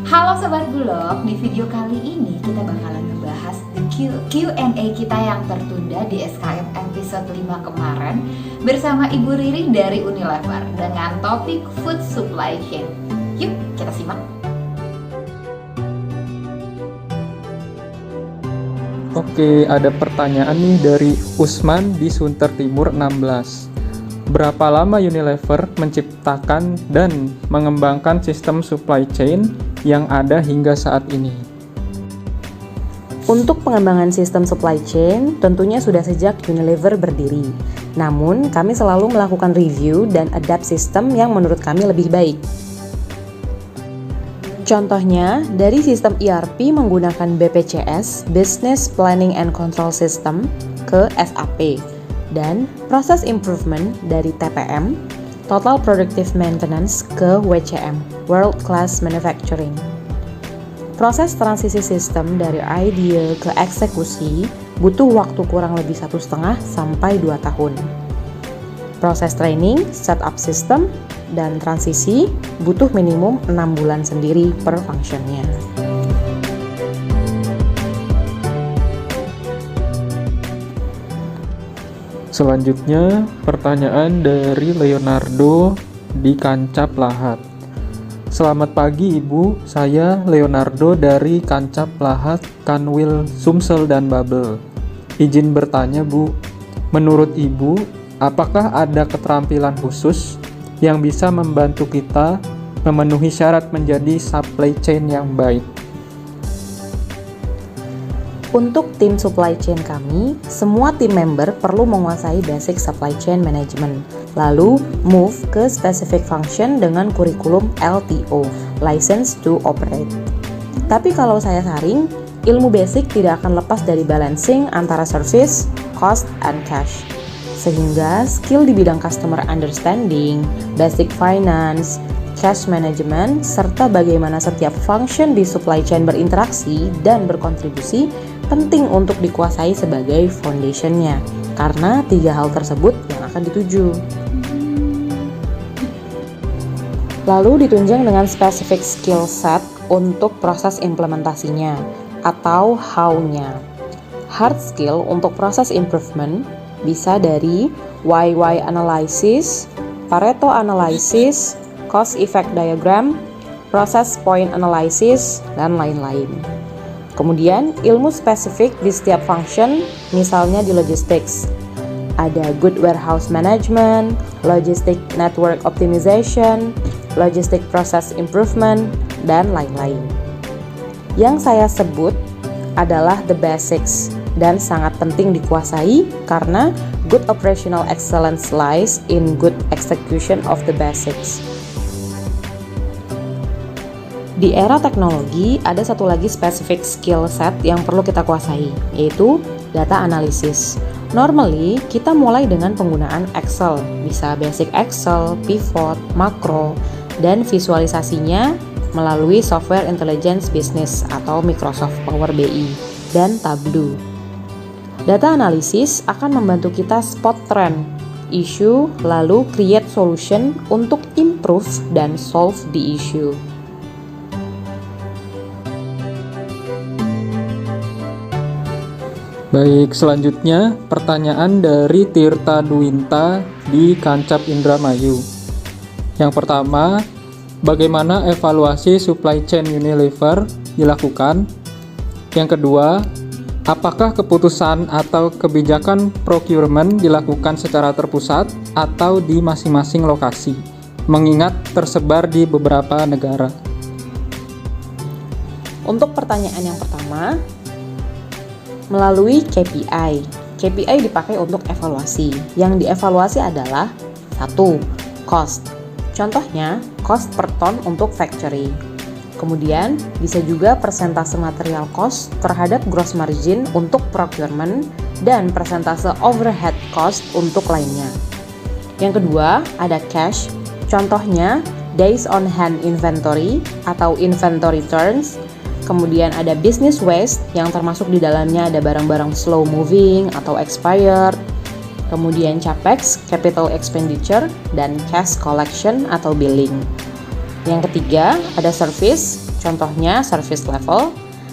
Halo Sobat Bulog, di video kali ini kita bakalan ngebahas di Q&A kita yang tertunda di SKM episode 5 kemarin bersama Ibu Riri dari Unilever dengan topik food supply chain. Yuk kita simak. Oke, ada pertanyaan nih dari Usman di Sunter Timur 16. Berapa lama Unilever menciptakan dan mengembangkan sistem supply chain yang ada hingga saat ini? Untuk pengembangan sistem supply chain, tentunya sudah sejak Unilever berdiri. Namun, kami selalu melakukan review dan adapt sistem yang menurut kami lebih baik. Contohnya, dari sistem ERP menggunakan BPCS, Business Planning and Control System, ke SAP, dan proses improvement dari TPM, Total Productive Maintenance, ke WCM, World Class Manufacturing. Proses transisi sistem dari idea ke eksekusi butuh waktu kurang lebih 1,5 sampai 2 tahun. Proses training, setup sistem, dan transisi butuh minimum 6 bulan sendiri per functionnya. Selanjutnya, pertanyaan dari Leonardo di Kancap Lahat. Selamat pagi Ibu, saya Leonardo dari Kancap Lahat, Kanwil, Sumsel dan Babel. Izin bertanya Bu, menurut Ibu, apakah ada keterampilan khusus yang bisa membantu kita memenuhi syarat menjadi supply chain yang baik? Untuk tim supply chain kami, semua tim member perlu menguasai basic supply chain management, lalu move ke specific function dengan kurikulum LTO, License to Operate. Tapi kalau saya saring, ilmu basic tidak akan lepas dari balancing antara service, cost, and cash. Sehingga skill di bidang customer understanding, basic finance, cash management, serta bagaimana setiap function di supply chain berinteraksi dan berkontribusi penting untuk dikuasai sebagai foundation-nya, karena 3 hal tersebut yang akan dituju. Lalu ditunjang dengan specific skill set untuk proses implementasinya, atau how-nya. Hard skill untuk proses improvement bisa dari YY analysis, Pareto analysis, cost effect diagram, process point analysis, dan lain-lain. Kemudian, ilmu spesifik di setiap function, misalnya di logistics. Ada good warehouse management, logistic network optimization, logistic process improvement, dan lain-lain. Yang saya sebut adalah the basics, dan sangat penting dikuasai karena good operational excellence lies in good execution of the basics. Di era teknologi, ada satu lagi specific skill set yang perlu kita kuasai, yaitu data analysis. Normally, kita mulai dengan penggunaan Excel, bisa basic Excel, pivot, makro, dan visualisasinya melalui software intelligence business atau Microsoft Power BI, dan Tableau. Data analysis akan membantu kita spot trend, issue, lalu create solution untuk improve dan solve the issue. Baik, selanjutnya pertanyaan dari Tirta Dwinta di Kancap Indramayu. Yang pertama, bagaimana evaluasi supply chain Unilever dilakukan? Yang kedua, apakah keputusan atau kebijakan procurement dilakukan secara terpusat atau di masing-masing lokasi, mengingat tersebar di beberapa negara? Untuk pertanyaan yang pertama, melalui KPI. KPI dipakai untuk evaluasi. Yang dievaluasi adalah 1. Cost. Contohnya, cost per ton untuk factory. Kemudian, bisa juga persentase material cost terhadap gross margin untuk procurement dan persentase overhead cost untuk lainnya. Yang kedua, ada cash. Contohnya, days on hand inventory atau inventory turns. Kemudian ada business waste yang termasuk di dalamnya ada barang-barang slow moving atau expired. Kemudian capex, capital expenditure, dan cash collection atau billing. Yang ketiga ada service. Contohnya service level,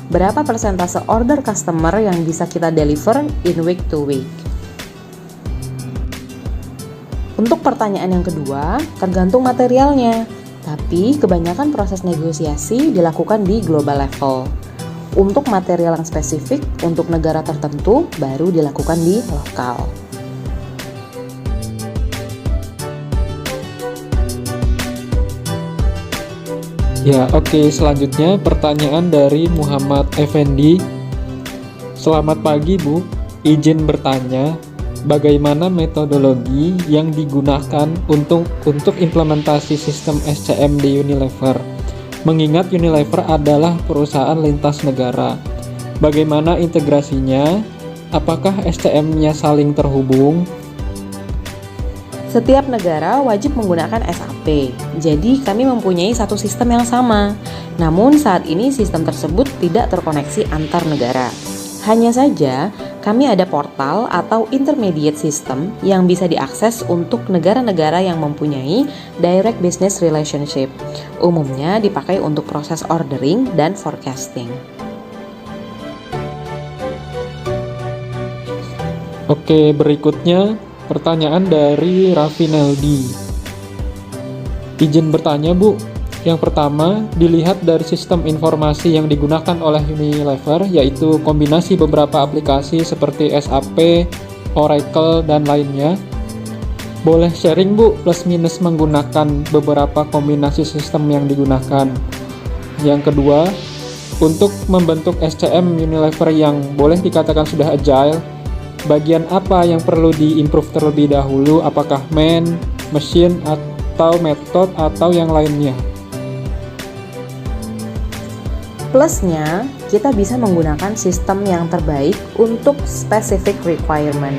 berapa persentase order customer yang bisa kita deliver in week to week. Untuk pertanyaan yang kedua, tergantung materialnya, tapi kebanyakan proses negosiasi dilakukan di global level. Untuk material yang spesifik untuk negara tertentu baru dilakukan di lokal. Ya, oke. Selanjutnya pertanyaan dari Muhammad Effendi. Selamat pagi, Bu. Izin bertanya, bagaimana metodologi yang digunakan untuk implementasi sistem SCM di Unilever? Mengingat Unilever adalah perusahaan lintas negara. Bagaimana integrasinya? Apakah SCM-nya saling terhubung? Setiap negara wajib menggunakan SAP, jadi kami mempunyai satu sistem yang sama. Namun saat ini sistem tersebut tidak terkoneksi antar negara. Hanya saja, kami ada portal atau intermediate system yang bisa diakses untuk negara-negara yang mempunyai direct business relationship. Umumnya dipakai untuk proses ordering dan forecasting. Oke, berikutnya pertanyaan dari Raffineldi. Izin bertanya, Bu. Yang pertama, dilihat dari sistem informasi yang digunakan oleh Unilever, yaitu kombinasi beberapa aplikasi seperti SAP, Oracle, dan lainnya. Boleh sharing, Bu, plus minus menggunakan beberapa kombinasi sistem yang digunakan. Yang kedua, untuk membentuk SCM Unilever yang boleh dikatakan sudah agile, bagian apa yang perlu diimprove terlebih dahulu? Apakah mesin, atau metode, atau yang lainnya? Plusnya, kita bisa menggunakan sistem yang terbaik untuk specific requirement.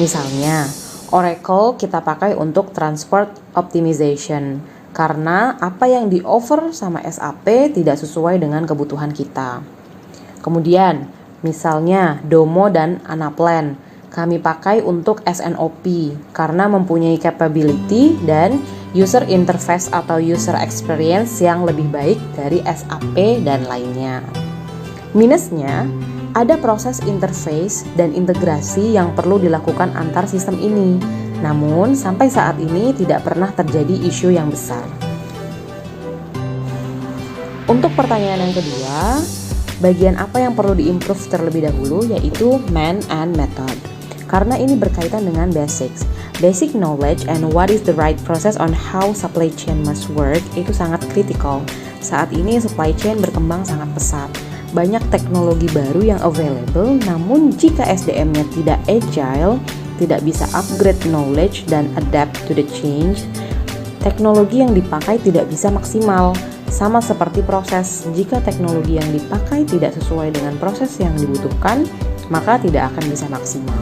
Misalnya, Oracle kita pakai untuk transport optimization, karena apa yang di-offer sama SAP tidak sesuai dengan kebutuhan kita. Kemudian, misalnya Domo dan Anaplan, kami pakai untuk SNOP karena mempunyai capability dan user interface atau user experience yang lebih baik dari SAP dan lainnya. Minusnya, ada proses interface dan integrasi yang perlu dilakukan antar sistem ini. Namun, sampai saat ini tidak pernah terjadi isu yang besar. Untuk pertanyaan yang kedua, bagian apa yang perlu diimprove terlebih dahulu yaitu man and method. Karena ini berkaitan dengan basics. Basic knowledge and what is the right process on how supply chain must work itu sangat kritikal. Saat ini supply chain berkembang sangat pesat. Banyak teknologi baru yang available, namun jika SDM-nya tidak agile, tidak bisa upgrade knowledge dan adapt to the change, teknologi yang dipakai tidak bisa maksimal. Sama seperti proses, jika teknologi yang dipakai tidak sesuai dengan proses yang dibutuhkan, maka tidak akan bisa maksimal.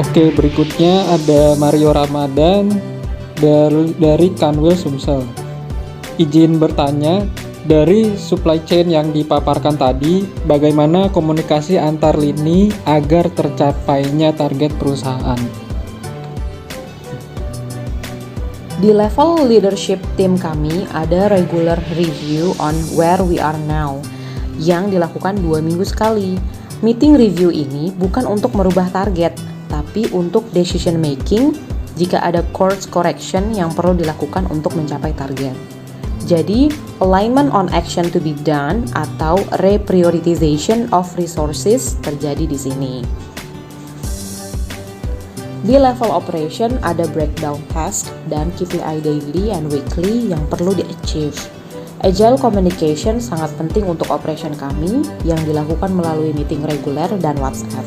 Oke, berikutnya ada Mario Ramadan dari Kanwil Sumsel. Izin bertanya, dari supply chain yang dipaparkan tadi, bagaimana komunikasi antar lini agar tercapainya target perusahaan? Di level leadership team kami ada regular review on where we are now yang dilakukan 2 minggu sekali. Meeting review ini bukan untuk merubah target, tapi untuk decision making jika ada course correction yang perlu dilakukan untuk mencapai target. Jadi, alignment on action to be done atau reprioritization of resources terjadi di sini. Di level operation ada breakdown task dan KPI daily and weekly yang perlu di-achieve. Agile communication sangat penting untuk operation kami yang dilakukan melalui meeting reguler dan WhatsApp.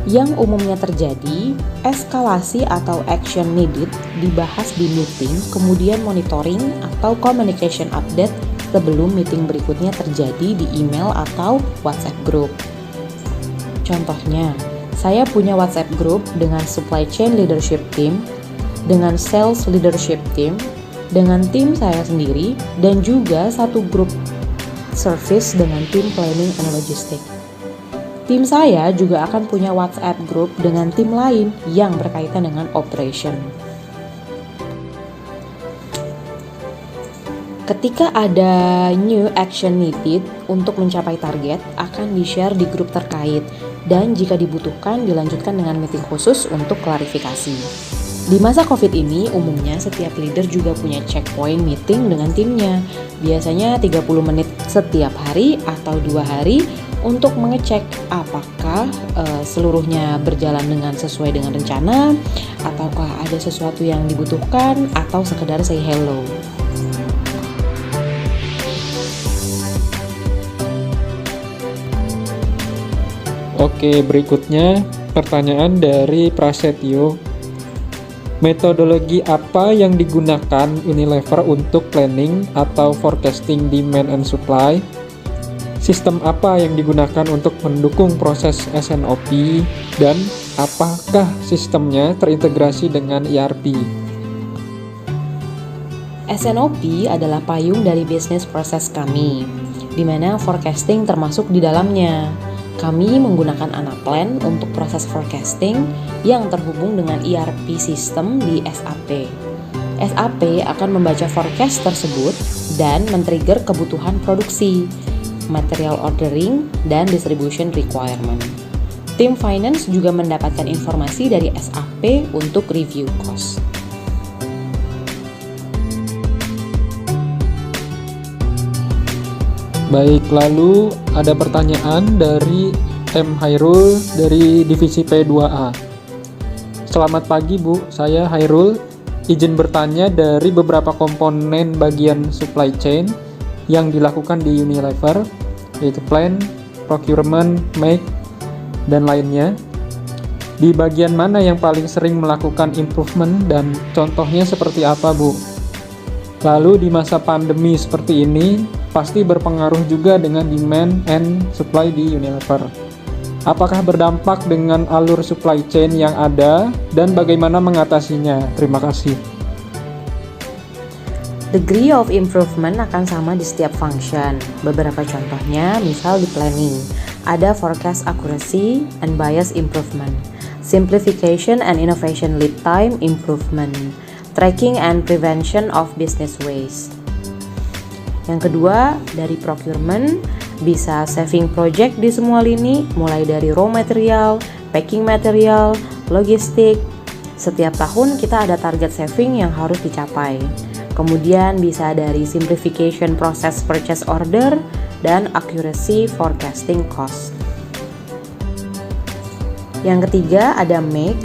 Yang umumnya terjadi, eskalasi atau action needed dibahas di meeting, kemudian monitoring atau communication update sebelum meeting berikutnya terjadi di email atau WhatsApp group. Contohnya, saya punya WhatsApp group dengan supply chain leadership team, dengan sales leadership team, dengan tim saya sendiri, dan juga satu grup service dengan tim planning and logistik. Tim saya juga akan punya WhatsApp group dengan tim lain yang berkaitan dengan operation. Ketika ada new action needed untuk mencapai target, akan di-share di grup terkait dan jika dibutuhkan dilanjutkan dengan meeting khusus untuk klarifikasi. Di masa COVID ini, umumnya setiap leader juga punya checkpoint meeting dengan timnya. Biasanya 30 menit setiap hari atau 2 hari untuk mengecek apakah seluruhnya berjalan dengan sesuai dengan rencana, ataukah ada sesuatu yang dibutuhkan, atau sekedar say hello. Oke, berikutnya pertanyaan dari Prasetyo. Metodologi apa yang digunakan Unilever untuk planning atau forecasting demand and supply? Sistem apa yang digunakan untuk mendukung proses S&OP? Dan apakah sistemnya terintegrasi dengan ERP? S&OP adalah payung dari bisnis proses kami, di mana forecasting termasuk di dalamnya. Kami menggunakan Anaplan untuk proses forecasting yang terhubung dengan ERP sistem di SAP. SAP akan membaca forecast tersebut dan men-trigger kebutuhan produksi, material ordering, dan distribution requirement. Tim finance juga mendapatkan informasi dari SAP untuk review cost. Baik, lalu ada pertanyaan dari M. Hairul dari divisi P2A. Selamat pagi Bu, saya Hairul. Izin bertanya dari beberapa komponen bagian supply chain yang dilakukan di Unilever, yaitu plan, procurement, make, dan lainnya. Di bagian mana yang paling sering melakukan improvement dan contohnya seperti apa Bu? Lalu di masa pandemi seperti ini, pasti berpengaruh juga dengan demand and supply di Unilever. Apakah berdampak dengan alur supply chain yang ada dan bagaimana mengatasinya? Terima kasih. Degree of improvement akan sama di setiap function. Beberapa contohnya, misal di planning, ada forecast accuracy and bias improvement, simplification and innovation lead time improvement, tracking and prevention of business waste. Yang kedua, dari procurement, bisa saving project di semua lini, mulai dari raw material, packing material, logistik. Setiap tahun kita ada target saving yang harus dicapai. Kemudian bisa dari simplification proses purchase order dan accuracy forecasting cost. Yang ketiga ada make,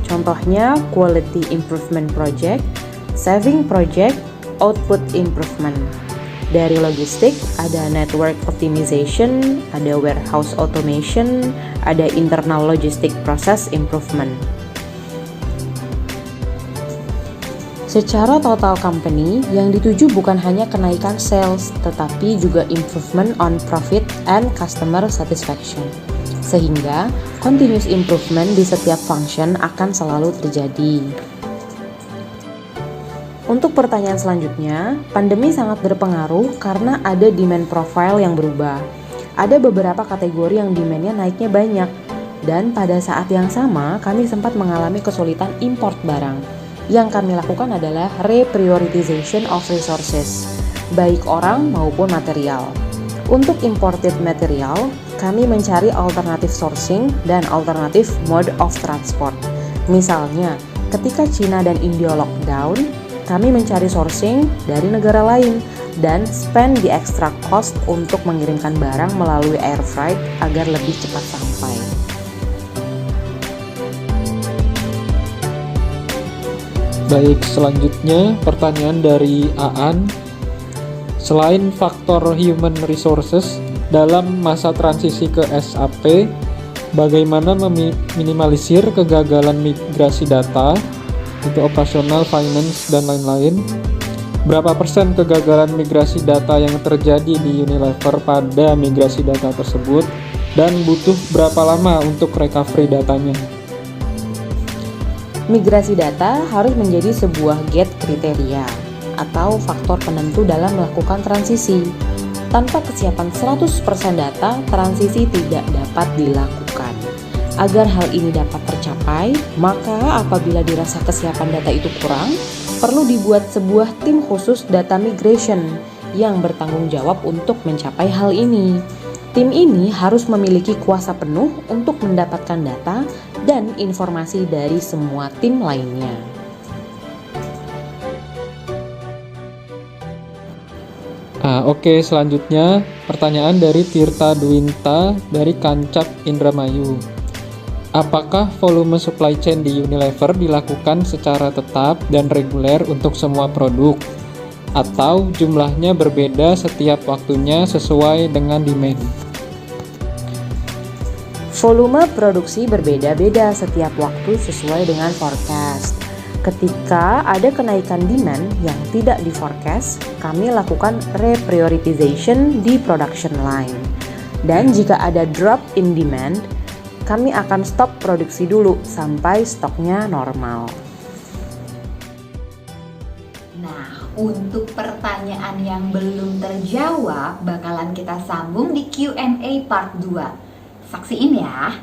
contohnya quality improvement project, saving project, output improvement. Dari logistik ada network optimization, ada warehouse automation, ada internal logistic process improvement. Secara total company, yang dituju bukan hanya kenaikan sales, tetapi juga improvement on profit and customer satisfaction. Sehingga, continuous improvement di setiap function akan selalu terjadi. Untuk pertanyaan selanjutnya, pandemi sangat berpengaruh karena ada demand profile yang berubah. Ada beberapa kategori yang demand-nya naiknya banyak, dan pada saat yang sama kami sempat mengalami kesulitan import barang. Yang kami lakukan adalah reprioritization of resources, baik orang maupun material. Untuk imported material, kami mencari alternatif sourcing dan alternatif mode of transport. Misalnya, ketika China dan India lockdown, kami mencari sourcing dari negara lain dan spend the extra cost untuk mengirimkan barang melalui air freight agar lebih cepat sampai. Baik, selanjutnya pertanyaan dari Aan. Selain faktor human resources dalam masa transisi ke SAP, bagaimana meminimalisir kegagalan migrasi data, itu operasional, finance, dan lain-lain? Berapa persen kegagalan migrasi data yang terjadi di Unilever pada migrasi data tersebut, dan butuh berapa lama untuk recovery datanya? Migrasi data harus menjadi sebuah gate kriteria atau faktor penentu dalam melakukan transisi. Tanpa kesiapan 100% data, transisi tidak dapat dilakukan. Agar hal ini dapat tercapai, maka apabila dirasa kesiapan data itu kurang, perlu dibuat sebuah tim khusus data migration yang bertanggung jawab untuk mencapai hal ini. Tim ini harus memiliki kuasa penuh untuk mendapatkan data dan informasi dari semua tim lainnya. Oke, selanjutnya pertanyaan dari Tirta Dwinta dari Kancap Indramayu. Apakah volume supply chain di Unilever dilakukan secara tetap dan reguler untuk semua produk? Atau jumlahnya berbeda setiap waktunya sesuai dengan demand? Volume produksi berbeda-beda setiap waktu sesuai dengan forecast. Ketika ada kenaikan demand yang tidak di-forecast, kami lakukan reprioritization di production line. Dan jika ada drop in demand, kami akan stop produksi dulu sampai stoknya normal. Nah, untuk pertanyaan yang belum terjawab, bakalan kita sambung di Q&A part 2. Saksiin ya.